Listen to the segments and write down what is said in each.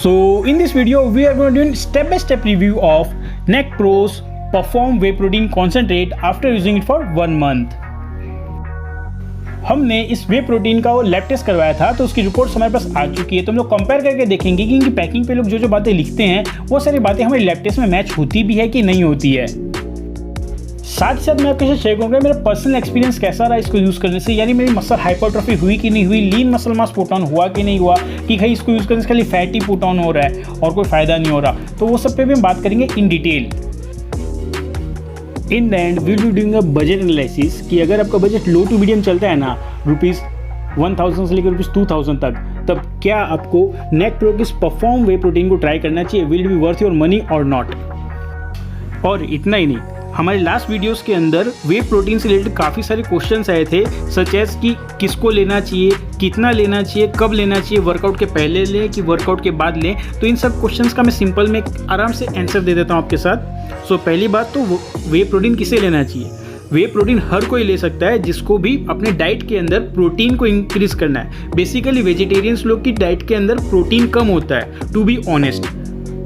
So in this video we are going to do step-by-step review of NECPro's Perform Whey Protein Concentrate after using it for 1 month। हमने इस whey protein का वो lab test करवाया था तो उसकी reports हमारे पास आ चुकी है। तो हम लोग कंपेयर करके देखेंगे कि इनकी पैकिंग पे लोग जो बातें लिखते हैं वो सारी बातें हमारे लैब टेस्ट में मैच होती भी है कि नहीं होती है। साथ ही साथ मैं आपके साथ शेयर करूंगा मेरा पर्सनल एक्सपीरियंस कैसा रहा इसको यूज़ करने से, यानी मेरी मसल हाइपरट्रॉफी हुई कि नहीं हुई, lean muscle mass put on हुआ कि नहीं हुआ, कि भाई इसको यूज़ करने से खाली फैटी पुट ऑन हो रहा है और कोई फ़ायदा नहीं हो रहा। तो वो सब पे भी हम बात करेंगे in detail. In the end we will be doing a budget analysis कि अगर आपका बजट लो टू मीडियम चलता है ना, ₹1000 से लेकर ₹2000 तक, तब क्या आपको नेकप्रो के परफॉर्म वे प्रोटीन को ट्राई करना चाहिए, will be worth your money और नॉट। और इतना ही नहीं, हमारे लास्ट वीडियोस के अंदर वे प्रोटीन से रिलेटेड काफ़ी सारे क्वेश्चंस आए थे, सच एज कि किसको लेना चाहिए, कितना लेना चाहिए, कब लेना चाहिए, वर्कआउट के पहले लें कि वर्कआउट के बाद लें। तो इन सब क्वेश्चंस का मैं सिंपल में आराम से आंसर दे देता हूँ आपके साथ। सो पहली बात तो वे प्रोटीन किसे लेना चाहिए। वे प्रोटीन हर कोई ले सकता है जिसको भी अपने डाइट के अंदर प्रोटीन को इंक्रीज करना है। बेसिकली वेजिटेरियंस लोग की डाइट के अंदर प्रोटीन कम होता है, टू बी ऑनेस्ट।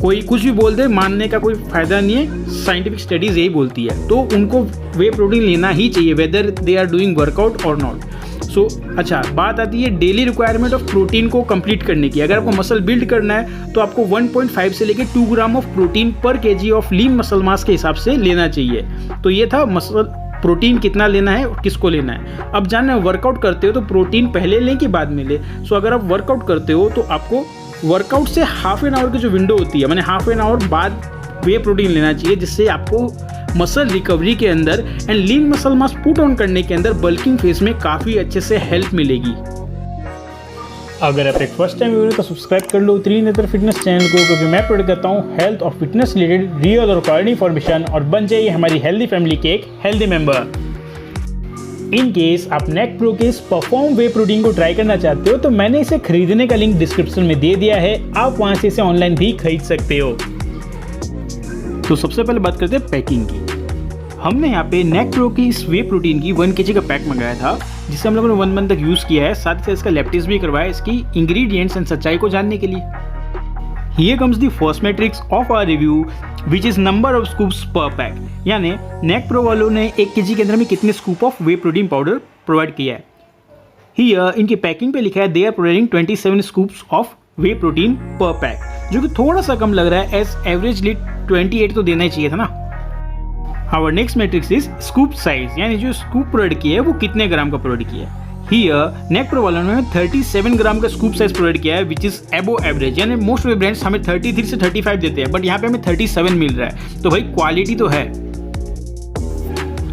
कोई कुछ भी बोल दे, मानने का कोई फायदा नहीं है, साइंटिफिक स्टडीज यही बोलती है। तो उनको वे प्रोटीन लेना ही चाहिए whether they are doing workout और नॉट। सो अच्छा, बात आती है डेली रिक्वायरमेंट ऑफ प्रोटीन को कंप्लीट करने की। अगर आपको मसल बिल्ड करना है तो आपको 1.5 से लेकर 2 ग्राम ऑफ प्रोटीन पर KG of lean muscle mass के हिसाब से लेना चाहिए। तो ये था मसल प्रोटीन कितना लेना है और किसको लेना है। अब जानना है वर्कआउट करते हो तो प्रोटीन पहले लें कि बाद में लें। सो अगर आप वर्कआउट करते हो तो आपको वर्कआउट से हाफ एन आवर की जो विंडो होती है, मैंने हाफ एन आवर बाद वे प्रोटीन लेना चाहिए, जिससे आपको मसल रिकवरी के अंदर and lean muscle mass put on करने के अंदर बल्किंग फेज में काफ़ी अच्छे से हेल्प मिलेगी। अगर आप एक फर्स्ट टाइम व्यूअर तो सब्सक्राइब कर लो त्रिनेत्र फिटनेस चैनल को, क्योंकि मैं प्रोवाइड करता हूँ हेल्थ और फिटनेस रिलेटेड रियल और कॉर्ड इन्फॉर्मेशन, और बन जाइए हमारी हेल्दी फैमिली के एक हेल्दी मेंबर। इन केस आप नेकप्रो के इस परफॉर्म वे प्रोटीन को ट्राई करना चाहते हो तो मैंने इसे खरीदने का लिंक डिस्क्रिप्शन में दे दिया है, आप वहां से इसे ऑनलाइन भी खरीद सकते हो। तो सबसे पहले बात करते हैं पैकिंग की। हमने यहाँ पे नेकप्रो की इस वे प्रोटीन की 1 kg का पैक मंगाया था, जिसे हम लोगों ने 1 month तक यूज किया है। साथ ही साथ इसका लैब टेस्ट भी करवाया इसकी इंग्रेडिएंट्स एंड सच्चाई को जानने के लिए। Here comes the first matrix of our review, which is number of scoops per pack। यानी नेकप्रो वालों ने 1 kg के अंदर में कितने scoop of way protein powder provide किया है। Here इनकी पैकिंग पे लिखा है they are providing 27 scoops of way protein per pack, जो कि थोड़ा सा कम लग रहा है, एज एवरेजली 28 तो देना ही चाहिए था ना। Our next matrix is scoop size, यानी जो स्कूप प्रोवाइड किया है वो कितने ग्राम का प्रोवाइड किया है। Here नेकप्रो वालों ने 37 ग्राम का स्कूप साइज प्रोवाइड किया है, विच इज एबो एवरेज। यानी मोस्ट ऑफ द ब्रांड्स हमें 33 से 35 देते हैं, बट यहाँ पे हमें 37 मिल रहा है, तो भाई क्वालिटी तो है।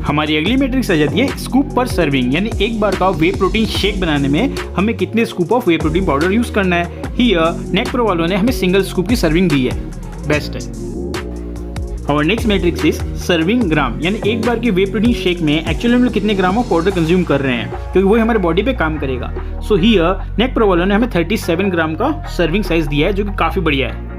हमारी अगली मैट्रिक्स आ जाती है स्कूप पर सर्विंग, यानी एक बार का वे प्रोटीन शेक बनाने में हमें कितने scoop of way protein powder use करना है। हियर नेकप्रो वालों ने हमें सिंगल स्कूप की सर्विंग दी है, बेस्ट है। और नेक्स्ट मैट्रिक्स इज सर्विंग ग्राम, यानी एक बार की वे प्रोटीन शेक में एक्चुअली हम लोग कितने ग्राम ऑफ पाउडर कंज्यूम कर रहे हैं, क्योंकि वही हमारे बॉडी पे काम करेगा। सो हियर नेकप्रो वालों ने हमें 37 ग्राम का सर्विंग साइज दिया है, जो कि काफी बढ़िया है।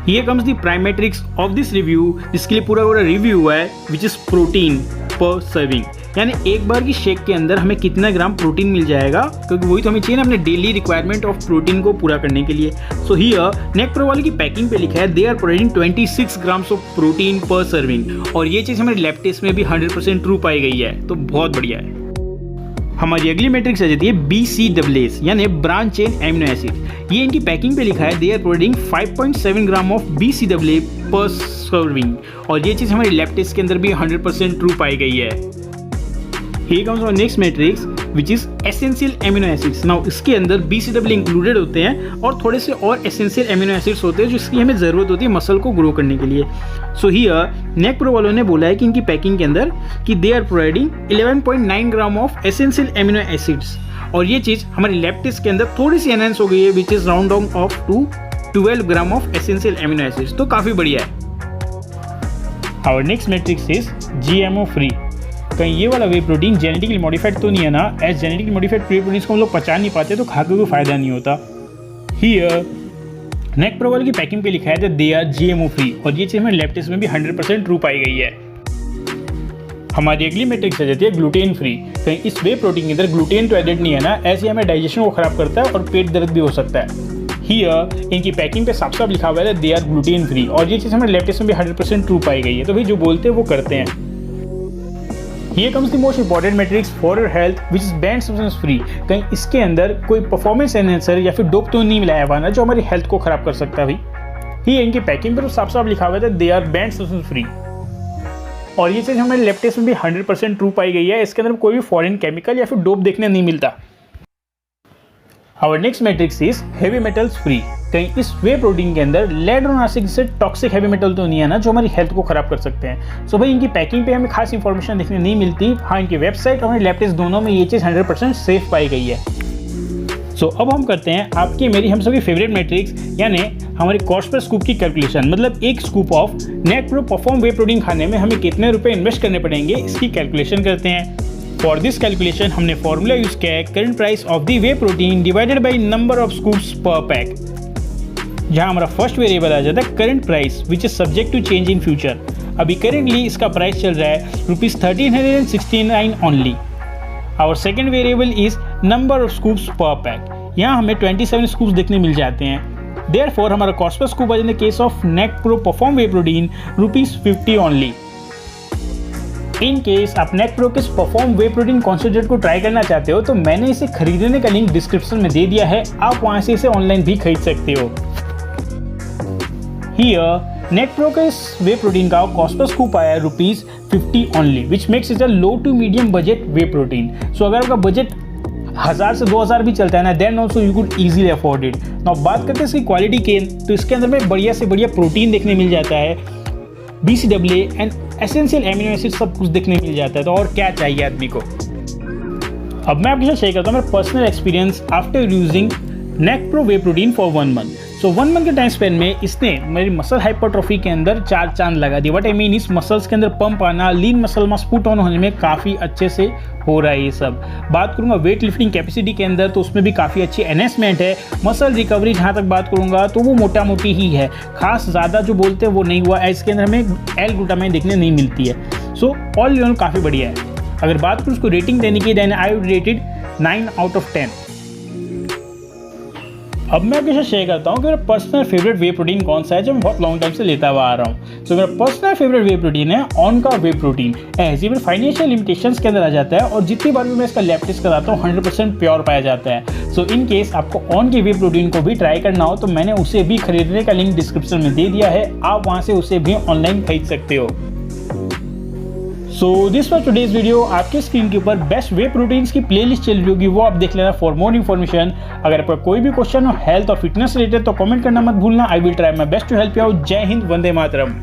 Here comes the prime matrix of this review, जिसके लिए पूरा रिव्यू हुआ है, which is protein per serving, यानी एक बार की शेक के अंदर हमें कितना ग्राम प्रोटीन मिल जाएगा, क्योंकि वही तो हमें चाहिए ना अपने डेली रिक्वायरमेंट ऑफ प्रोटीन को पूरा करने के लिए। सो हियर नेकप्रो वाले की पैकिंग पे लिखा है they are providing 26 grams of protein per serving, और ये चीज़ हमारे लैब टेस्ट में भी 100% ट्रू पाई गई है, तो बहुत बढ़िया है। हमारी अगली मैट्रिक्स आ जाती है BCAAs, यानी ब्रांच चेन एमिनो एसिड। ये इनकी पैकिंग पे लिखा है they are providing 5.7 gram of BCAA per serving, और ये चीज़ हमारी लैब टेस्ट के अंदर भी 100% ट्रू पाई गई है। Here comes our next matrix, which is essential amino acids। Now इसके अंदर BCAA इंक्लूडेड होते हैं और थोड़े से और essential amino acids होते हैं जिसकी हमें ज़रूरत होती है मसल को ग्रो करने के लिए। So here नेकप्रो वालों ने बोला है कि इनकी पैकिंग के अंदर कि they are providing 11.9 gram of essential amino acids, और ये चीज़ हमारी लैब टेस्ट के अंदर थोड़ी सी एनहांस हो गई है, which is round down of to 12 gram of essential amino acids, तो काफ़ी बढ़िया है। Our next matrix is GMO free। कहीं ये वाला वे प्रोटीन जेनेटिकली मॉडिफाइड तो नहीं है ना, एज जेनेटिकली मॉडिफाइड वे प्रोटीन्स को हम लोग पचा नहीं पाते, तो खा के कोई फायदा नहीं होता। हियर नेकप्रो वाले की पैकिंग पे लिखा है दे आर GMO फ्री, और ये चीज़ हमें लैब टेस्ट में भी 100% ट्रू पाई गई है। हमारी अगली मैट्रिक्स आ जाती है ग्लूटेन फ्री। कहीं इस वे प्रोटीन के अंदर ग्लूटेन तो एडेड नहीं है ना, ऐसे हमें डाइजेशन को खराब करता है और पेट दर्द भी हो सकता है। हियर इनकी पैकिंग पे साफ साफ लिखा हुआ है दे आर ग्लूटेन फ्री, और ये चीज़ हमारे लैब टेस्ट में भी 100% ट्रू पाई गई है। तो भाई जो बोलते हैं वो करते हैं। Here comes the most important metrics for your health which is banned substance free। कहीं इसके अंदर कोई परफॉर्मेंस एनहेंसर या फिर डोप तो नहीं मिलाया हुआ ना जो हमारी हेल्थ को खराब कर सकता है भाई। ये इनकी पैकिंग पर तो साफ साफ लिखा हुआ है they are banned substance free, और ये चीज़ हमारे लैब टेस्ट में भी 100% ट्रू पाई गई है। इसके अंदर कोई भी फॉरेन केमिकल या फिर डोप देखने नहीं मिलता। Our next matrix is heavy metals free। कहीं इस वे प्रोटीन के अंदर लेड और नासिक से टॉक्सिक हैवी मेटल तो नहीं है ना जो हमारी हेल्थ को खराब कर सकते हैं। सो भाई इनकी पैकिंग पे हमें खास इंफॉर्मेशन देखने नहीं मिलती। हाँ, इनकी वेबसाइट और लैब टेस्ट दोनों में ये चीज़ 100% सेफ पाई गई है। सो अब हम करते हैं आपकी मेरी हम सभी फेवरेट मैट्रिक्स यानी हमारी कॉस्ट पर स्कूप की कैलकुलेशन। मतलब एक scoop of net pro perform way protein खाने में हमें कितने रुपए इन्वेस्ट करने पड़ेंगे इसकी कैलकुलेशन करते हैं। फॉर दिस कैलकुलेशन हमने फॉर्मूला यूज किया है current price of the whey protein divided by number of scoops per pack, जहां हमारा फर्स्ट वेरिएबल आ जाता है current price which is subject to change in future. अभी करेंटली इसका प्राइस चल रहा है ₹1369 only. Our second variable is number of scoops per pack, यहाँ हमें 27 स्कूप्स देखने मिल जाते हैं। देयरफॉर हमारा कॉस्ट पर scoop in the case of net pro perform way protein ₹50 only. In case आप नेट प्रो के परफॉर्म वे प्रोटीन कॉन्सेंट्रेट को ट्राई करना चाहते हो तो मैंने इसे खरीदने का लिंक डिस्क्रिप्शन में दे दिया है, आप वहां से इसे ऑनलाइन भी खरीद सकते हो। हियर नेट प्रो के इस वे प्रोटीन का कॉस्ट पर स्कूप आया है ₹50 only, which makes it a low to medium budget whey protein. So अगर आपका बजट 1000 से 2000 भी चलता है ना, then also you could easily afford it. Now बात करते हैं इसकी क्वालिटी की, तो इसके अंदर में बढ़िया से बढ़िया प्रोटीन देखने मिल जाता है, BCAA and essential amino acid सब कुछ देखने मिल जाता है। तो और क्या चाहिए आदमी को। अब मैं आपके साथ शेयर करता हूँ मेरा personal experience after using net pro way protein for 1 month. So 1 month के टाइम स्पेन में इसने मेरी मसल हाइपरट्रॉफी के अंदर 4 चांद लगा दिया। व्हाट आई मीन इस मसल्स के अंदर पंप आना, lean muscle mass put on होने में काफ़ी अच्छे से हो रहा है ये सब। बात करूंगा वेट लिफ्टिंग कैपेसिटी के अंदर तो उसमें भी काफ़ी अच्छी एनहेंसमेंट है। मसल रिकवरी जहाँ तक बात करूंगा तो वो मोटा मोटी ही है, खास ज़्यादा जो बोलते हैं वो नहीं हुआ है। इसके अंदर हमें एल ग्लूटामाइन देखने नहीं मिलती है। सो ऑल इन ऑल काफ़ी बढ़िया है। अगर बात करूँ उसको रेटिंग देने की, then I would rated 9 out of 10। अब मैं आपके साथ शेयर करता हूँ कि मेरा पर्सनल फेवरेट वे प्रोटीन कौन सा है जो मैं बहुत लॉन्ग टाइम से लेता हुआ आ रहा हूँ। तो मेरा पर्सनल फेवरेट वे प्रोटीन है ऑन का वे प्रोटीन। एज ये मेरे फाइनेंशियल लिमिटेशंस के अंदर आ जाता है और जितनी बार भी मैं इसका लैब टेस्ट कराता हूँ 100% प्योर पाया जाता है। सो इन केस आपको ऑन के वे प्रोटीन को भी ट्राई करना हो तो मैंने उसे भी खरीदने का लिंक डिस्क्रिप्शन में दे दिया है, आप वहाँ से उसे भी ऑनलाइन खरीद सकते हो। So this was today's video. आपके स्क्रीन के ऊपर बेस्ट वे प्रोटीन्स की प्लेलिस्ट चल रही होगी, वो आप देख लेना फॉर मोर इन्फॉर्मेशन। अगर आपका कोई भी क्वेश्चन हो हेल्थ और फिटनेस रिलेटेड तो कमेंट करना मत भूलना। I will try my best to help you out. जय हिंद, वंदे मातरम।